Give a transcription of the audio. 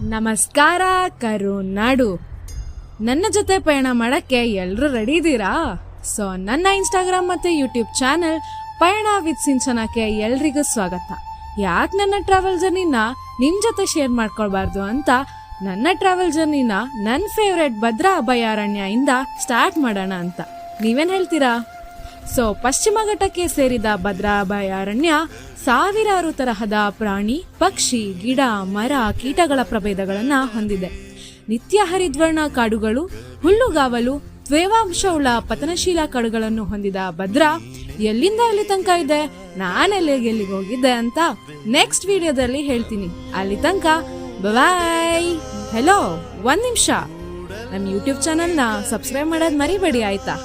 ನಮಸ್ಕಾರ ಕರುನಾಡು. ನನ್ನ ಜೊತೆ ಪಯಣ ಮಾಡಕ್ಕೆ ಎಲ್ಲರೂ ರೆಡಿ ಇದ್ದೀರಾ? ಸೊ ನನ್ನ ಇನ್ಸ್ಟಾಗ್ರಾಮ್ ಮತ್ತೆ ಯೂಟ್ಯೂಬ್ ಚಾನೆಲ್ ಪಯಣ ವಿತ್ ಸಿಂಚನಕ್ಕೆ ಎಲ್ರಿಗೂ ಸ್ವಾಗತ. ಯಾಕೆ ನನ್ನ ಟ್ರಾವೆಲ್ ಜರ್ನಿನ ನಿಮ್ ಜೊತೆ ಶೇರ್ ಮಾಡ್ಕೊಳ್ಬಾರ್ದು ಅಂತ ನನ್ನ ಟ್ರಾವೆಲ್ ಜರ್ನಿನ ನನ್ನ ಫೇವ್ರೆಟ್ ಭದ್ರಾ ಅಭಯಾರಣ್ಯ ಇಂದ ಸ್ಟಾರ್ಟ್ ಮಾಡೋಣ ಅಂತ. ನೀವೇನ್ ಹೇಳ್ತೀರಾ? ಸೊ ಪಶ್ಚಿಮ ಘಟ್ಟಕ್ಕೆ ಸೇರಿದ ಭದ್ರಾ ಅಭಯಾರಣ್ಯ ಸಾವಿರಾರು ತರಹದ ಪ್ರಾಣಿ, ಪಕ್ಷಿ, ಗಿಡ, ಮರ, ಕೀಟಗಳ ಪ್ರಭೇದಗಳನ್ನ ಹೊಂದಿದೆ. ನಿತ್ಯ ಹರಿದ್ವರ್ಣ ಕಾಡುಗಳು, ಹುಲ್ಲುಗಾವಲು, ತೇವಾಂಶವುಳ್ಳ ಪತನಶೀಲ ಕಾಡುಗಳನ್ನು ಹೊಂದಿದ ಭದ್ರಾ ಎಲ್ಲಿಂದ ಎಲ್ಲಿ ತನಕ ಇದೆ, ನಾನೆಲ್ಲಿಗೆ ಹೋಗಿದ್ದೆ ಅಂತ ನೆಕ್ಸ್ಟ್ ವಿಡಿಯೋದಲ್ಲಿ ಹೇಳ್ತೀನಿ. ಅಲ್ಲಿ ತನಕ ಬಾಯ್. ಹೆಲೋ, ಒಂದ್ ನಿಮಿಷ, ನಮ್ಮ ಯೂಟ್ಯೂಬ್ ಚಾನೆಲ್ನ ಸಬ್ಸ್ಕ್ರೈಬ್ ಮಾಡೋದ್ ಮರಿಬೇಡಿ ಆಯ್ತಾ?